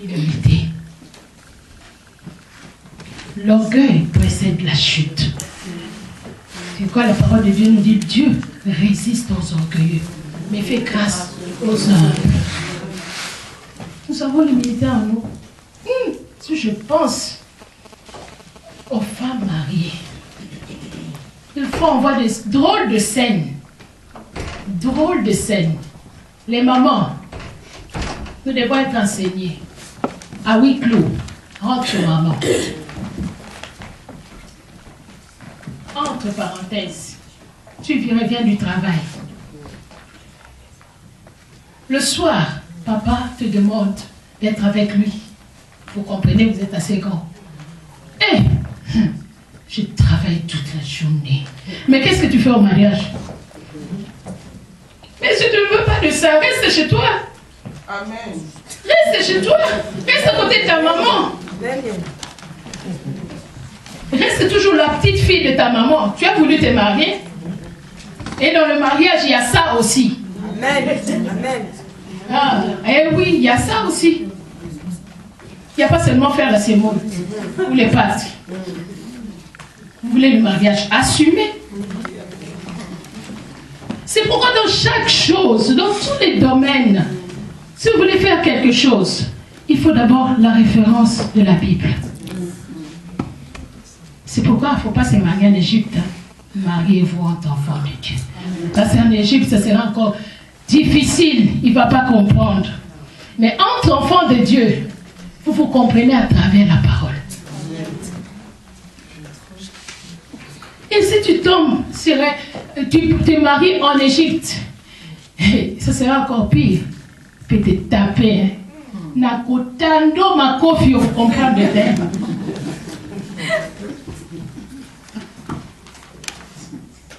L'humilité. L'orgueil précède la chute. C'est quoi la parole de Dieu nous dit? Dieu résiste aux orgueilleux, mais fait grâce aux humbles. Nous avons l'humilité en nous. Si je pense aux femmes mariées, il faut envoyer des drôles de scènes. Drôles de scènes. Les mamans, nous devons être enseignés. À huis clos, rentre maman. Entre parenthèses, tu reviens du travail. Le soir, papa te demande d'être avec lui. Vous comprenez, vous êtes assez grand. Je travaille toute la journée. Mais qu'est-ce que tu fais au mariage? Mais je ne veux pas de ça. Reste chez toi. Amen. Reste chez toi. Reste à côté de ta maman. Reste toujours la petite fille de ta maman. Tu as voulu te marier. Et dans le mariage, il y a ça aussi. Amen. Amen. Ah, eh oui, il y a ça aussi. Il n'y a pas seulement faire la cérémonie ou les pâtes. Vous voulez le mariage assumé. C'est pourquoi dans chaque chose, dans tous les domaines, si vous voulez faire quelque chose, il faut d'abord la référence de la Bible. C'est pourquoi il ne faut pas se marier en Égypte. Mariez-vous entre enfants de Dieu. Parce qu'en Égypte, ça sera encore difficile. Il ne va pas comprendre. Mais entre enfants de Dieu, vous vous comprenez à travers la parole. Et si tu tombes, tu te maries en Égypte, ça sera encore pire. Peut te taper. Nakotando makofi au comprendre de terme.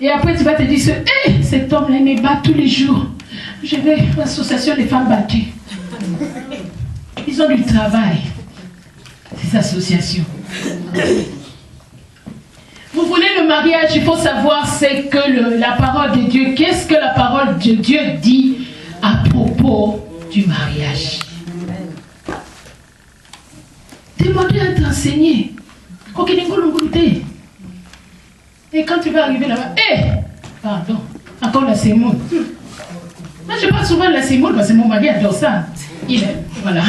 Et après tu vas te dire, cet homme-là me bat tous les jours. Je vais à l'association des femmes battues. Ils ont du travail, ces associations. Vous voulez le mariage, il faut savoir c'est que la parole de Dieu, qu'est-ce que la parole de Dieu dit à propos du mariage. Demandez à être enseigné. Et quand tu vas arriver là-bas, pardon, encore la sémoule. Moi je parle souvent de la sémoule parce que mon mari adore ça. Il aime, voilà.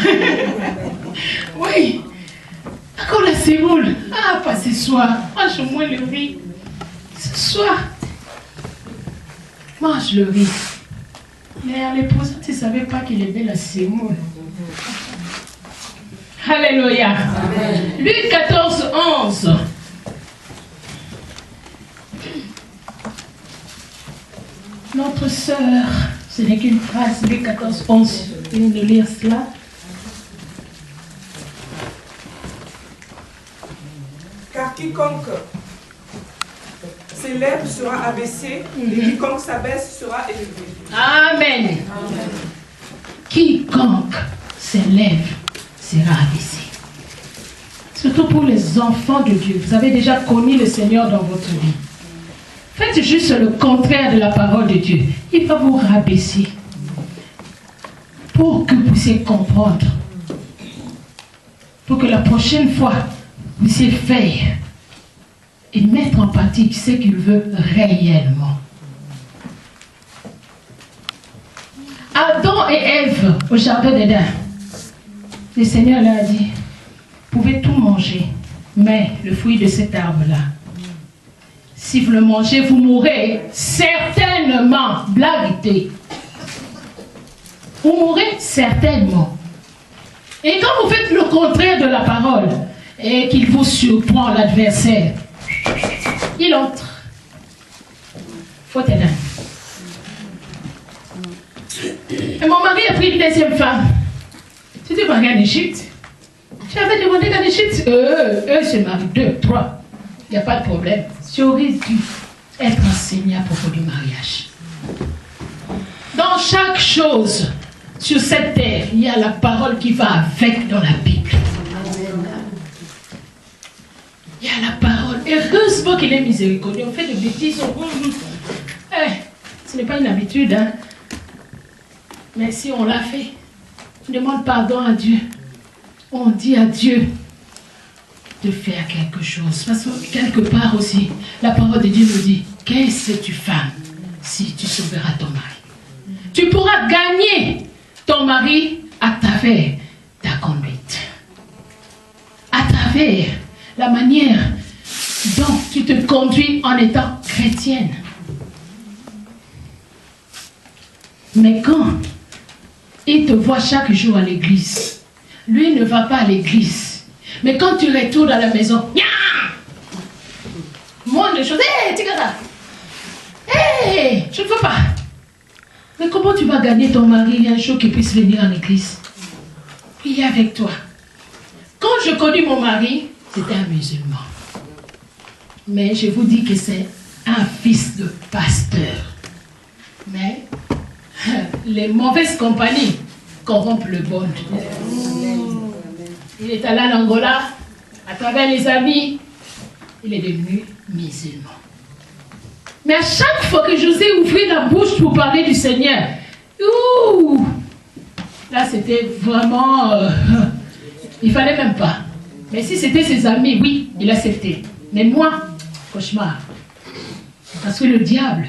Oui. Encore la sémoule. Ah, pas ce soir. Mange-moi le riz. Ce soir. Mange le riz. Mais à l'épouse, tu ne savais pas qu'il aimait la sémoule. Alléluia. Luc 14, 11. Notre sœur, ce n'est qu'une phrase, Luc 14, 11. Vous venez de lire cela. Car quiconque s'élève sera abaissé, et quiconque s'abaisse sera élevé. Amen. Amen. Quiconque s'élève sera abaissé. Surtout pour les enfants de Dieu. Vous avez déjà connu le Seigneur dans votre vie. Faites juste le contraire de la parole de Dieu. Il va vous rabaisser. Pour que vous puissiez comprendre. Pour que la prochaine fois, vous puissiez faire et mettre en pratique ce qu'il veut réellement. Adam et Ève au jardin d'Éden. Le Seigneur leur a dit, vous pouvez tout manger, mais le fruit de cet arbre-là, si vous le mangez, vous mourrez certainement. Blague. Vous mourrez certainement. Et quand vous faites le contraire de la parole, et qu'il vous surprend l'adversaire, il entre. Faut t'aider. Et mon mari a pris une deuxième femme. Tu te maries en Égypte. J'avais demandé qu'en Égypte, eux se marient 2, 3. Il n'y a pas de problème. J'aurais dû être enseigné à propos du mariage. Dans chaque chose sur cette terre, il y a la parole qui va avec dans la Bible. Il y a la parole. Heureusement qu'il est miséricordieux. On fait des bêtises. Ce n'est pas une habitude. Hein? Mais si on l'a fait, on demande pardon à Dieu. on dit à Dieu de faire quelque chose. Parce que quelque part aussi, la parole de Dieu nous dit, qu'est-ce que tu femme si tu sauveras ton mari? Tu pourras gagner ton mari à travers ta conduite. À travers la manière dont tu te conduis en étant chrétienne. Mais quand il te voit chaque jour à l'église, lui ne va pas à l'église. Mais quand tu retournes à la maison, moins de choses. Hé, Tigara! Hé, je ne veux pas. Mais comment tu vas gagner ton mari un jour qu'il puisse venir en église? Prier avec toi. Quand je connais mon mari, c'était un musulman. Mais je vous dis que c'est un fils de pasteur. Mais les mauvaises compagnies corrompent le bon. Il est allé en Angola, à travers les amis, il est devenu musulman. Mais à chaque fois que José ouvrit la bouche pour parler du Seigneur, là c'était vraiment... il ne fallait même pas. Mais si c'était ses amis, oui, il acceptait. Mais moi, cauchemar. Parce que le diable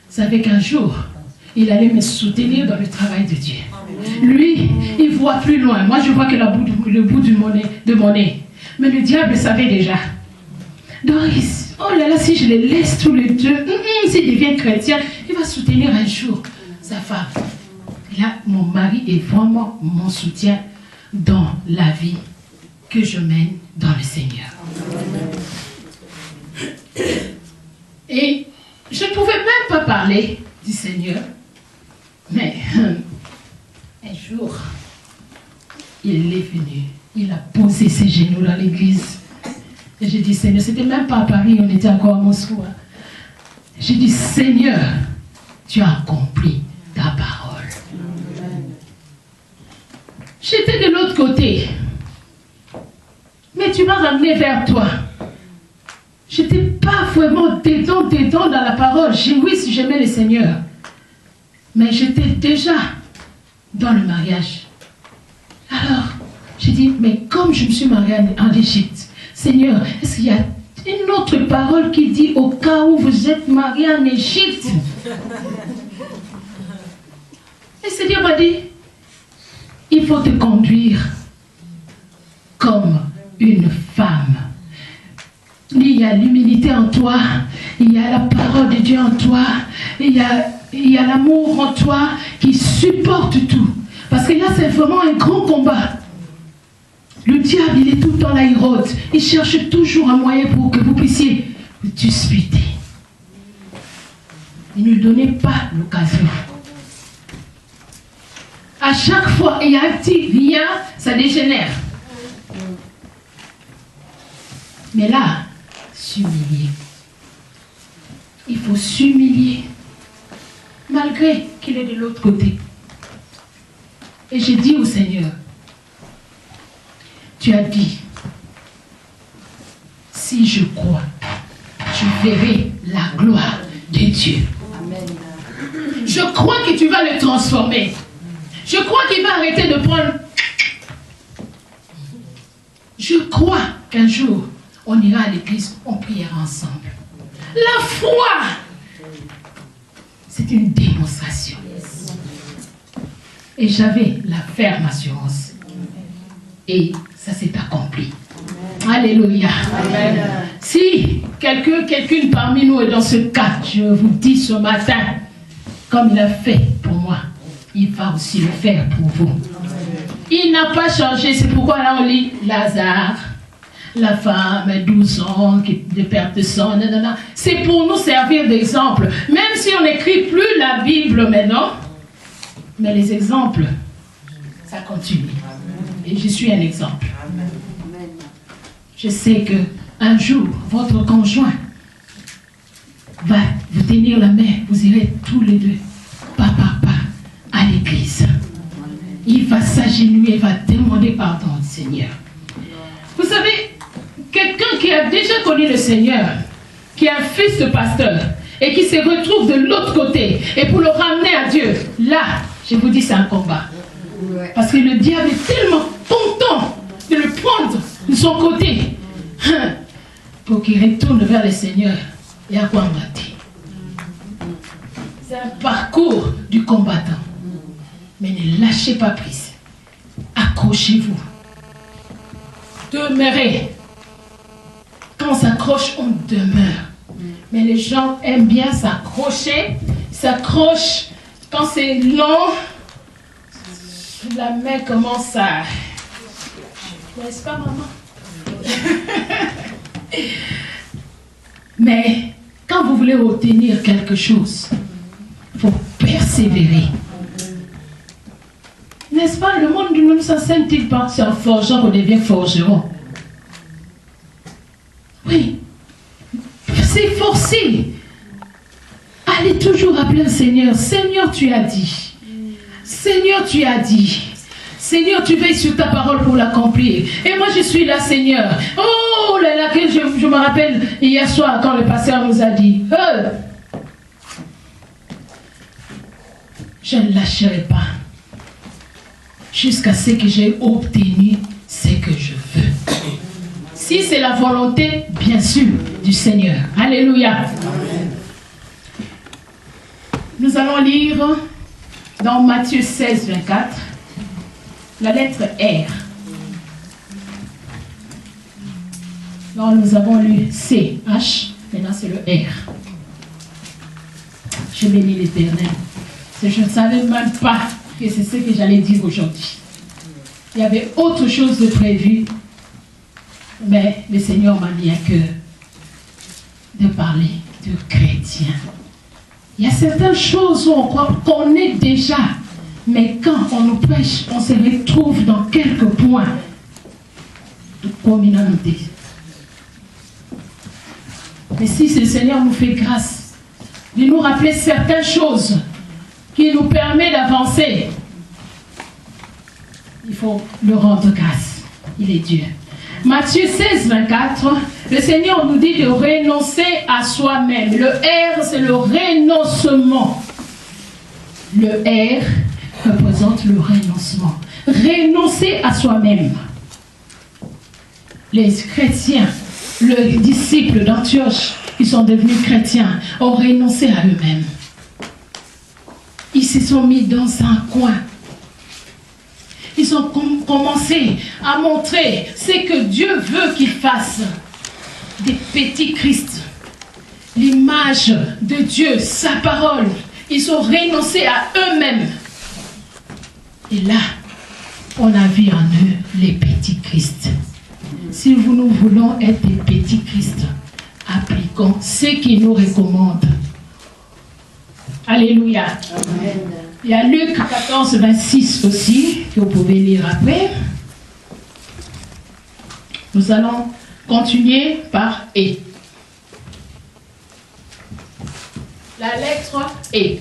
savait qu'un jour, il allait me soutenir dans le travail de Dieu. Lui, il voit plus loin. Moi, je vois que le bout de mon nez. Mais le diable savait déjà. Doris, oh là là, si je les laisse tous les deux, s'il devient chrétien, il va soutenir un jour sa femme. Et là, mon mari est vraiment mon soutien dans la vie que je mène dans le Seigneur. Et je ne pouvais même pas parler du Seigneur. Mais un jour, il est venu. Il a posé ses genoux dans l'église. Et j'ai dit, Seigneur, c'était même pas à Paris, on était encore à Moscou. J'ai dit, Seigneur, tu as accompli ta parole. J'étais de l'autre côté. Mais tu m'as ramené vers toi. Je n'étais pas vraiment dedans dans la parole. Oui, si j'aimais le Seigneur. Mais j'étais déjà dans le mariage. Alors, j'ai dit, mais comme je me suis mariée en Égypte, Seigneur, est-ce qu'il y a une autre parole qui dit au cas où vous êtes mariés en Égypte? Et le Seigneur m'a dit, il faut te conduire comme une femme. Il y a l'humilité en toi, il y a la parole de Dieu en toi, il y a l'amour en toi qui supporte tout. Parce que là, c'est vraiment un grand combat. Le diable, il est tout le temps là, il rôde. Il cherche toujours un moyen pour que vous puissiez vous disputer. Il ne lui donnait pas l'occasion. À chaque fois, il y a un petit lien, ça dégénère. Mais là, s'humilier. Il faut s'humilier. Malgré qu'il est de l'autre côté. Et j'ai dit au Seigneur, tu as dit, si je crois, je verrai la gloire de Dieu. Amen. Je crois que tu vas le transformer. Je crois qu'il va arrêter de prendre. Je crois qu'un jour, on ira à l'église, on priera ensemble. La foi, c'est une démonstration. Et j'avais la ferme assurance. Et ça s'est accompli. Alléluia. Amen. Si quelqu'une parmi nous est dans ce cas, je vous dis ce matin, comme il a fait pour moi, il va aussi le faire pour vous. Il n'a pas changé, c'est pourquoi là on lit Lazare, la femme, 12 ans, de perte de sang, nanana. C'est pour nous servir d'exemple. Même si on n'écrit plus la Bible maintenant, mais les exemples, ça continue. Et je suis un exemple. Je sais qu'un jour, votre conjoint va vous tenir la main. Vous irez tous les deux, pas à l'église. Il va s'agenouiller, il va demander pardon au Seigneur. Vous savez, quelqu'un qui a déjà connu le Seigneur, qui est un fils de pasteur, et qui se retrouve de l'autre côté, et pour le ramener à Dieu, là, je vous dis, c'est un combat. Parce que le diable est tellement content son côté, pour qu'il retourne vers le Seigneur. Et à quoi on va dire? C'est un parcours du combattant. Mais ne lâchez pas prise. Accrochez-vous. Demeurez. Quand on s'accroche, on demeure. Mais les gens aiment bien s'accrocher. S'accrochent. Quand c'est long, la main commence à... N'est-ce pas, maman? Mais quand vous voulez obtenir quelque chose, il faut persévérer. N'est-ce pas? Le monde ne nous enseigne-t-il pas? C'est en forgeant qu'on devient forgeron. Oui. C'est forcé. Allez toujours appeler le Seigneur. Seigneur, tu as dit. Seigneur, tu as dit. Seigneur, tu veilles sur ta parole pour l'accomplir. Et moi, je suis là, Seigneur. Oh là là, que je me rappelle hier soir quand le pasteur nous a dit, je ne lâcherai pas jusqu'à ce que j'ai obtenu ce que je veux. Si c'est la volonté, bien sûr, du Seigneur. Alléluia. Amen. Nous allons lire dans Matthieu 16, 24, la lettre R. Donc nous avons lu C, H, maintenant c'est le R. Je bénis l'Éternel. Je ne savais même pas que c'est ce que j'allais dire aujourd'hui. Il y avait autre chose de prévu, mais le Seigneur m'a mis à cœur de parler de chrétiens. Il y a certaines choses où on croit qu'on est déjà, mais quand on nous prêche, on se retrouve dans quelques points de communauté. Mais si le Seigneur nous fait grâce de nous rappeler certaines choses qui nous permettent d'avancer, il faut le rendre grâce. Il est Dieu. Matthieu 16, 24, le Seigneur nous dit de renoncer à soi-même. Le R, c'est le renoncement. Le R représente le renoncement. Renoncer à soi-même. Les chrétiens, les disciples d'Antioche, qui sont devenus chrétiens, ont renoncé à eux-mêmes. Ils se sont mis dans un coin. Ils ont commencé à montrer ce que Dieu veut qu'ils fassent. Des petits Christ. L'image de Dieu, sa parole. Ils ont renoncé à eux-mêmes. Et là, on a vu en eux les petits Christ. Si nous voulons être des petits Christ, appliquons ce qu'il nous recommande. Alléluia. Amen. Il y a Luc 14, 26 aussi, que vous pouvez lire après. Nous allons continuer par E. La lettre E.